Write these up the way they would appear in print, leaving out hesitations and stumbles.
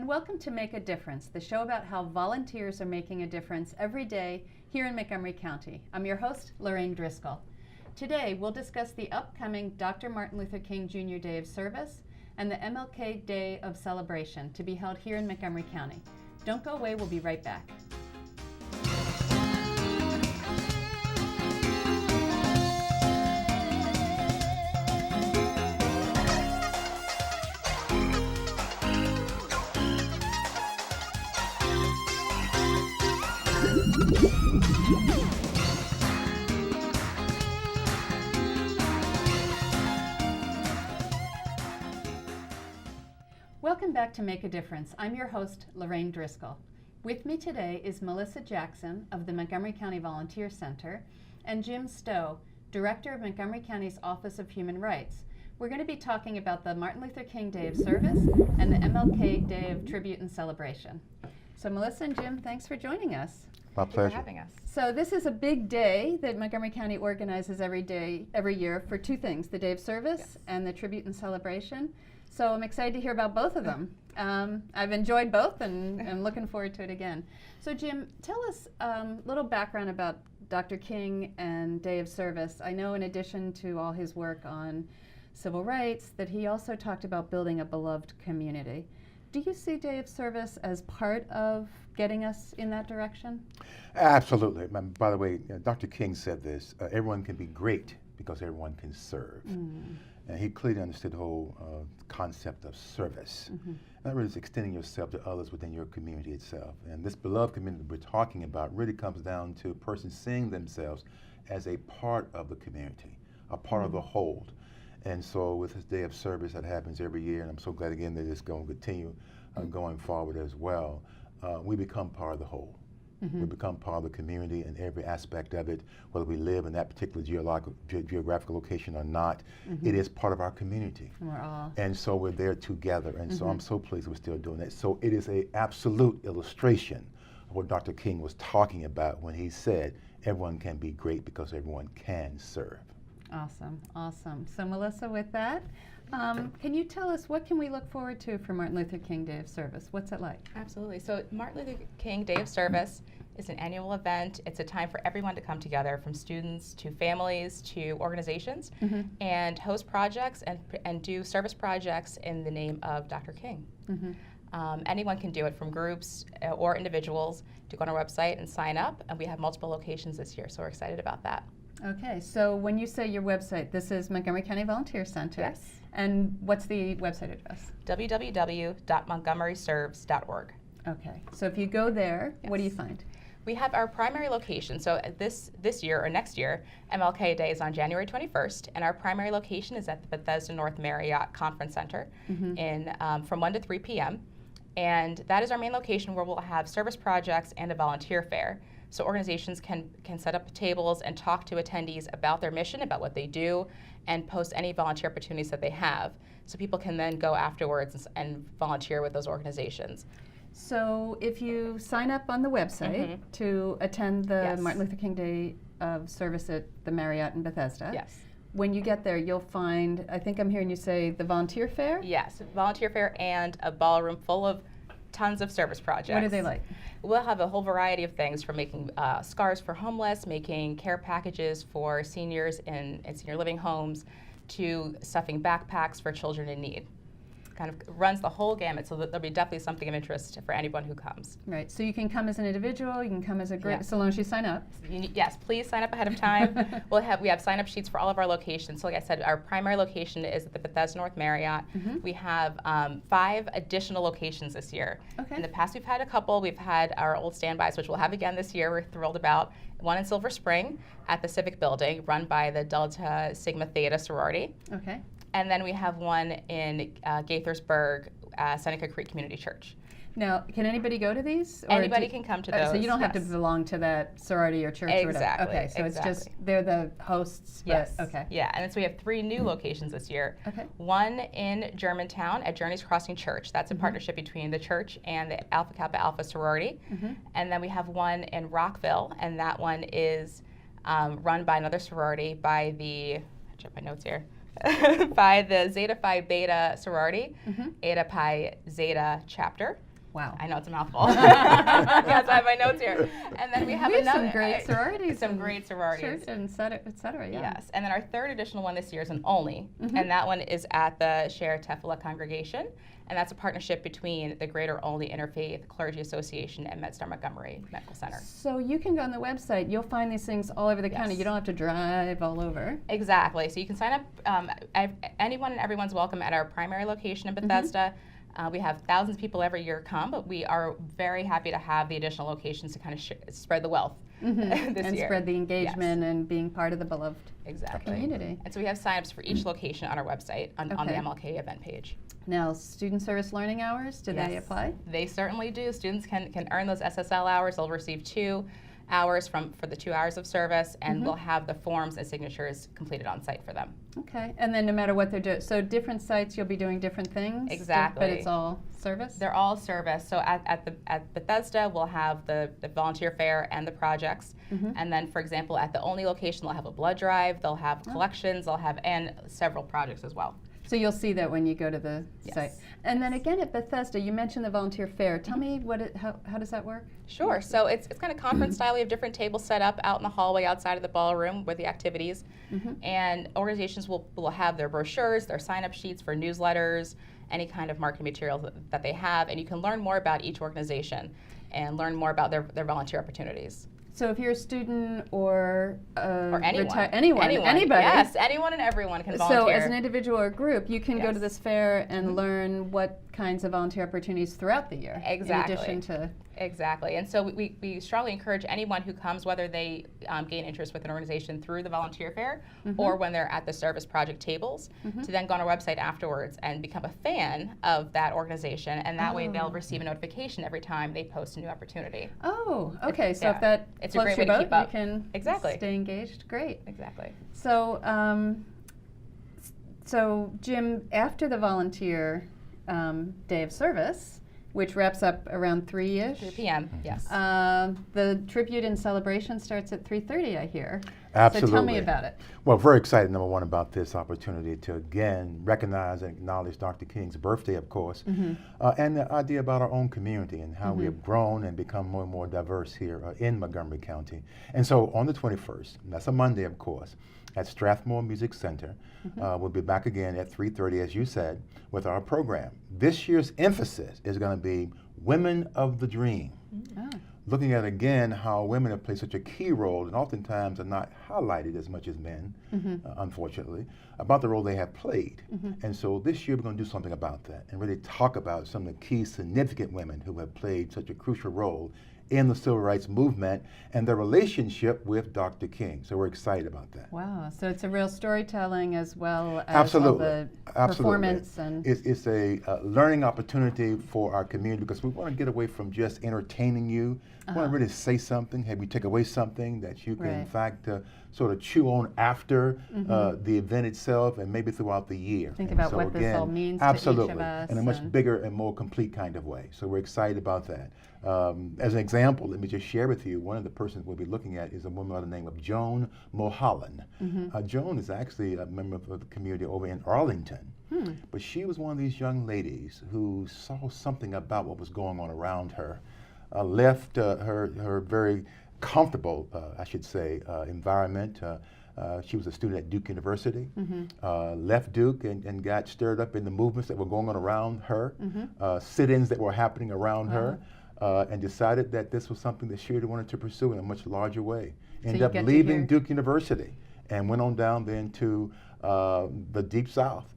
and welcome to Make a Difference, the show about how volunteers are making a difference every day here in Montgomery County. I'm your host, Lorraine Driscoll. Today, we'll discuss the upcoming Dr. Martin Luther King Jr. Day of Service and the MLK Day of Celebration to be held here in Montgomery County. Don't go away, we'll be right back. Welcome back to Make a Difference. I'm your host, Lorraine Driscoll. With me today is Melissa Jackson of the Montgomery County Volunteer Center and Jim Stowe, Director of Montgomery County's Office of Human Rights. We're going to be talking about the Martin Luther King Day of Service and the MLK Day of Tribute and Celebration. So Melissa and Jim, thanks for joining us. My pleasure. Thank you for having us. So this is a big day that Montgomery County organizes every year for two things, the Day of Service and the Tribute and Celebration. So I'm excited to hear about both of them. I've enjoyed both and I'm looking forward to it again. So Jim, tell us a little background about Dr. King and Day of Service. I know in addition to all his work on civil rights that he also talked about building a beloved community. Do you see Day of Service as part of getting us in that direction? Absolutely. By the way, Dr. King said this, everyone can be great because everyone can serve. And he clearly understood the whole concept of service. In other words, extending yourself to others within your community itself. And this beloved community we're talking about really comes down to a person seeing themselves as a part of the community, a part of the whole. And so with this Day of Service that happens every year, and I'm so glad again that it's going to continue going forward as well, we become part of the whole. We become part of the community in every aspect of it, whether we live in that particular geographical location or not. It is part of our community. And so we're there together, and so I'm so pleased we're still doing that. So it is an absolute illustration of what Dr. King was talking about when he said everyone can be great because everyone can serve. Awesome, awesome. So Melissa, with that, can you tell us what can we look forward to for Martin Luther King Day of Service? What's it like? Absolutely. So Martin Luther King Day of Service is an annual event. It's a time for everyone to come together, from students to families to organizations, and host projects and do service projects in the name of Dr. King. Anyone can do it, from groups or individuals, to go on our website and sign up, and we have multiple locations this year, so we're excited about that. Okay, so when you say your website, this is Montgomery County Volunteer Center. Yes. And what's the website address? www.montgomeryserves.org. Okay, so if you go there, what do you find? We have our primary location. So this year or next year, MLK Day is on January 21st, and our primary location is at the Bethesda North Marriott Conference Center from 1 to 3 p.m. And that is our main location where we'll have service projects and a volunteer fair. So organizations can set up tables and talk to attendees about their mission, about what they do, and post any volunteer opportunities that they have. So people can then go afterwards and volunteer with those organizations. So if you sign up on the website to attend the Martin Luther King Day of Service at the Marriott in Bethesda, when you get there, you'll find, I think I'm hearing you say, the volunteer fair? Yes, volunteer fair and a ballroom full of tons of service projects. What are they like? We'll have a whole variety of things, from making scarves for homeless, making care packages for seniors in senior living homes, to stuffing backpacks for children in need. Kind of runs the whole gamut, so that there'll be definitely something of interest for anyone who comes. Right, so you can come as an individual, you can come as a group, so long as you sign up. Yes, please sign up ahead of time. We have sign-up sheets for all of our locations. So like I said, our primary location is at the Bethesda North Marriott. We have 5 additional locations this year. In the past, we've had a couple. We've had our old standbys, which we'll have again this year. We're thrilled about. One in Silver Spring at the Civic Building, run by the Delta Sigma Theta sorority. And then we have one in Gaithersburg, Seneca Creek Community Church. Now, can anybody go to these? Or anybody can come to those. So you don't have to belong to that sorority or church or whatever. Okay, so it's just, they're the hosts. Yes. But, okay. Yeah, and so we have 3 new locations this year. One in Germantown at Journey's Crossing Church. That's a partnership between the church and the Alpha Kappa Alpha sorority. And then we have one in Rockville, and that one is run by another sorority by the, I check my notes here. by the Zeta Phi Beta sorority, Eta Pi Zeta chapter. Wow. I know it's a mouthful. Yes, I have my notes here. And then we have some great sororities. Some great sororities. And et cetera, yeah. Yes. And then our third additional one this year is an only. And that one is at the Share Tefillah congregation. And that's a partnership between the Greater Only Interfaith Clergy Association and MedStar Montgomery Medical Center. So you can go on the website. You'll find these things all over the county. Yes. You don't have to drive all over. Exactly. So you can sign up. Anyone and everyone's welcome at our primary location in Bethesda. We have thousands of people every year come, but we are very happy to have the additional locations to kind of spread the wealth this and year. Spread the engagement and being part of the beloved community. And so we have signups for each location on our website on the MLK event page. Now, student service learning hours, do they apply? They certainly do. Students can earn those SSL hours. They'll receive 2 hours for the 2 hours of service, and we'll have the forms and signatures completed on site for them. Okay, and then no matter what they're doing, so different sites you'll be doing different things? Exactly. But it's all service? They're all service. So at Bethesda, we'll have the volunteer fair and the projects. And then, for example, at the only location, they'll have a blood drive, they'll have collections, they'll have, and several projects as well. So you'll see that when you go to the site. And then again at Bethesda, you mentioned the volunteer fair. Tell me how does that work? Sure. So it's kind of conference style. We have different tables set up out in the hallway outside of the ballroom with the activities. And organizations will have their brochures, their sign-up sheets for newsletters, any kind of marketing material that they have. And you can learn more about each organization and learn more about their volunteer opportunities. So if you're a student or anyone, anybody. Yes, anyone and everyone can volunteer. So as an individual or group, you can go to this fair and learn what kinds of volunteer opportunities throughout the year. Exactly. In addition to... Exactly. And so we strongly encourage anyone who comes, whether they gain interest with an organization through the volunteer fair or when they're at the service project tables, to then go on our website afterwards and become a fan of that organization. And that way they'll receive a notification every time they post a new opportunity. Oh, okay. If that it's a great way to keep up. You can stay engaged. Great. Exactly. So, so Jim, after the volunteer day of service, which wraps up around 3-ish. 3 p.m., yes. The tribute and celebration starts at 3:30, I hear. Absolutely. So tell me about it. Well, very excited, number one, about this opportunity to again recognize and acknowledge Dr. King's birthday, of course, and the idea about our own community and how we have grown and become more and more diverse here in Montgomery County. And so on the 21st, that's a Monday, of course, at Strathmore Music Center, we'll be back again at 3:30, as you said, with our program. This year's emphasis is going to be Women of the Dream. Looking at, again, how women have played such a key role and oftentimes are not highlighted as much as men, unfortunately, about the role they have played. And so this year we're going to do something about that and really talk about some of the key significant women who have played such a crucial role in the civil rights movement and their relationship with Dr. King. So we're excited about that. Wow, so it's a real storytelling as well as all the performance. And it's a learning opportunity for our community because we want to get away from just entertaining you. We want to really say something, have you take away something that you can in fact sort of chew on after the event itself and maybe throughout the year. Think about what this all means to each of us. In a much bigger and more complete kind of way. So we're excited about that. As an example, let me just share with you, one of the persons we'll be looking at is a woman by the name of Joan Mulholland. Joan is actually a member of the community over in Arlington, but she was one of these young ladies who saw something about what was going on around her, left her very comfortable, I should say, environment. She was a student at Duke University, left Duke and got stirred up in the movements that were going on around her, sit-ins that were happening around her, and decided that this was something that she really wanted to pursue in a much larger way. Ended up leaving Duke University and went on down then to the Deep South.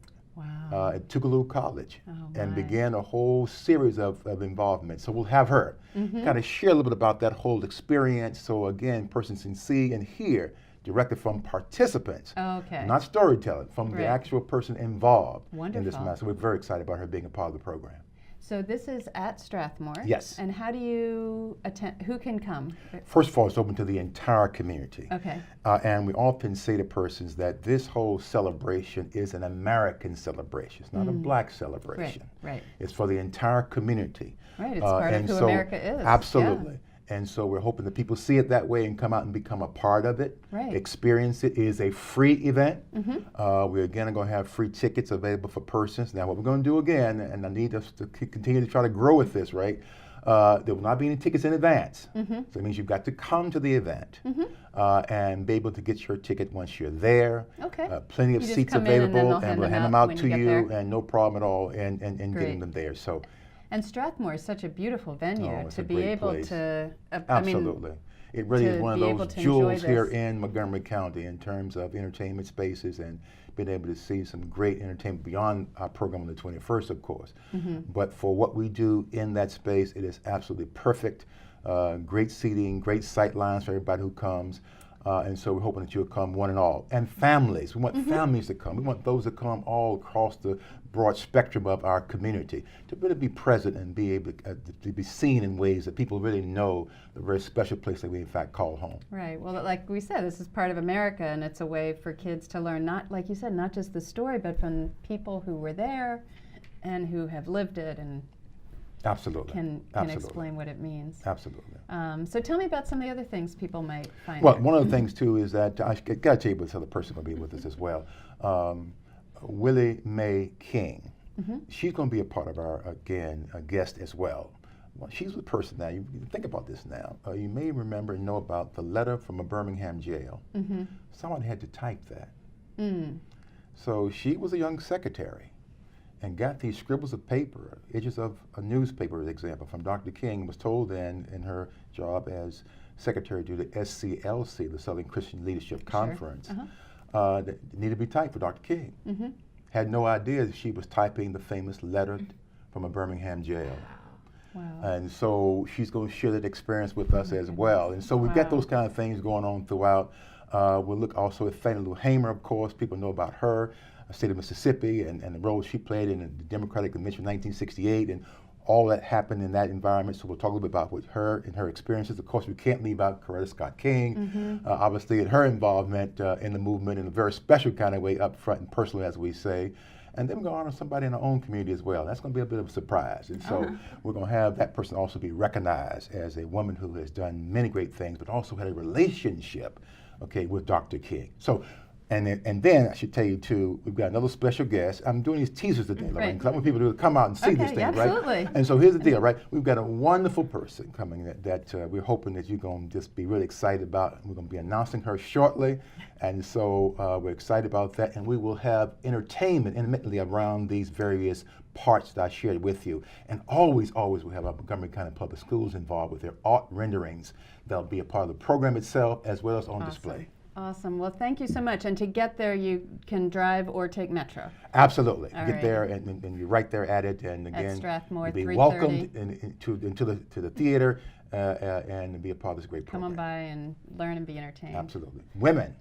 At Tougaloo College and began a whole series of involvement. So we'll have her kind of share a little bit about that whole experience. So again, persons can see and hear directly from participants, not storytelling, from the actual person involved in this matter. So we're very excited about her being a part of the program. So this is at Strathmore. Yes. And how do you attend? Who can come? First of all, it's open to the entire community. Okay. And we often say to persons that this whole celebration is an American celebration. It's not a black celebration. Right. It's for the entire community. Right. It's part of who America is. Absolutely. And so we're hoping that people see it that way and come out and become a part of it, Right. experience it. It is a free event. We're again going to have free tickets available for persons. Now what we're going to do again, and I need us to continue to try to grow with this, right? There will not be any tickets in advance. So it means you've got to come to the event and be able to get your ticket once you're there. Okay. Plenty of You just seats come in and then available, they'll and we'll hand hand them them out out when to you get you, there. and no problem at all in Great. getting them there. So. And Strathmore is such a beautiful venue Oh, it's to a be great able place. to. Absolutely. It really to is one be of able those to enjoy jewels here this. in Montgomery County in terms of entertainment spaces and being able to see some great entertainment beyond our program on the 21st, of course. But for what we do in that space, it is absolutely perfect. Great seating, great sight lines for everybody who comes. And so we're hoping that you'll come one and all. And families, we want families to come. We want those to come all across the broad spectrum of our community to really be present and be able to be seen in ways that people really know the very special place that we in fact call home. Right. Well, like we said, this is part of America, and it's a way for kids to learn, not, like you said, not just the story, but from people who were there and who have lived it and Absolutely. can Absolutely. explain what it means. Absolutely. So tell me about some of the other things people might find Well, there. one of the things too is that I got to tell you about this other person going to be with us as well. Willie Mae King. She's going to be a part of our, again, a guest as well. Well, she's the person now, you think about this now. You may remember and know about the letter from a Birmingham jail. Someone had to type that. So she was a young secretary and got these scribbles of paper, edges of a newspaper, for example, from Dr. King, was told then in her job as secretary to the SCLC, the Southern Christian Leadership Conference, that it needed to be typed for Dr. King. Had no idea that she was typing the famous letter from a Birmingham jail. Wow. And so she's going to share that experience with us as well. And so we've got those kind of things going on throughout. We'll look also at Fannie Lou Hamer, of course. People know about her, state of Mississippi, and the role she played in the Democratic Convention of 1968, and all that happened in that environment. So we'll talk a little bit about with her and her experiences. Of course, we can't leave out Coretta Scott King, obviously, and her involvement in the movement in a very special kind of way, up front and personally, as we say. And then we're going to honor somebody in our own community as well. That's going to be a bit of a surprise. And so we're going to have that person also be recognized as a woman who has done many great things, but also had a relationship, okay, with Dr. King. So, and then I should tell you too, we've got another special guest. I'm doing these teasers today, Lorraine, because I want people to come out and see this thing, absolutely. right? And so here's the deal, right? We've got a wonderful person coming that we're hoping that you're going to just be really excited about. We're going to be announcing her shortly. And so we're excited about that. And we will have entertainment intermittently around these various parts that I shared with you. And always we'll have our Montgomery County Public Schools involved with their art renderings. That'll be a part of the program itself as well as on display. Awesome. Well, thank you so much. And to get there, you can drive or take Metro. Absolutely. All Get right. there and you're right there at it. And again, Strathmore, you'll be 3:30. welcomed to the theater and be a part of this great Come program. on by and learn and be entertained. Absolutely. Women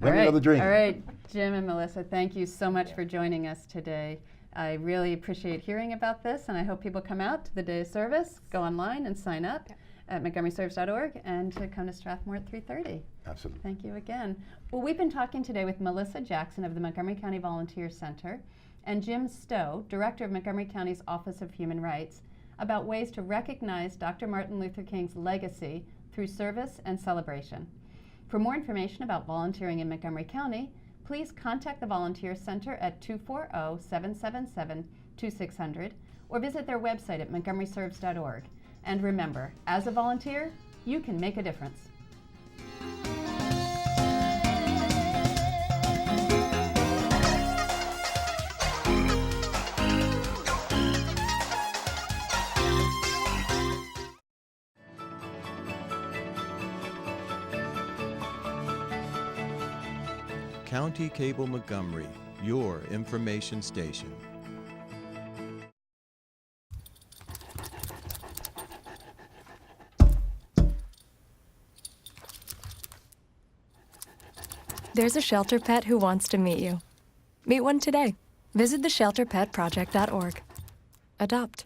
All right. of the dream. All right, Jim and Melissa, thank you so much for joining us today. I really appreciate hearing about this, and I hope people come out to the day of service, go online and sign up at montgomeryserves.org, and to come to Strathmore at 3:30. Absolutely. Thank you again. Well, we've been talking today with Melissa Jackson of the Montgomery County Volunteer Center and Jim Stowe, Director of Montgomery County's Office of Human Rights, about ways to recognize Dr. Martin Luther King's legacy through service and celebration. For more information about volunteering in Montgomery County, please contact the Volunteer Center at 240-777-2600 or visit their website at montgomeryserves.org. And remember, as a volunteer, you can make a difference. County Cable Montgomery, your information station. There's a shelter pet who wants to meet you. Meet one today. Visit theshelterpetproject.org. Adopt.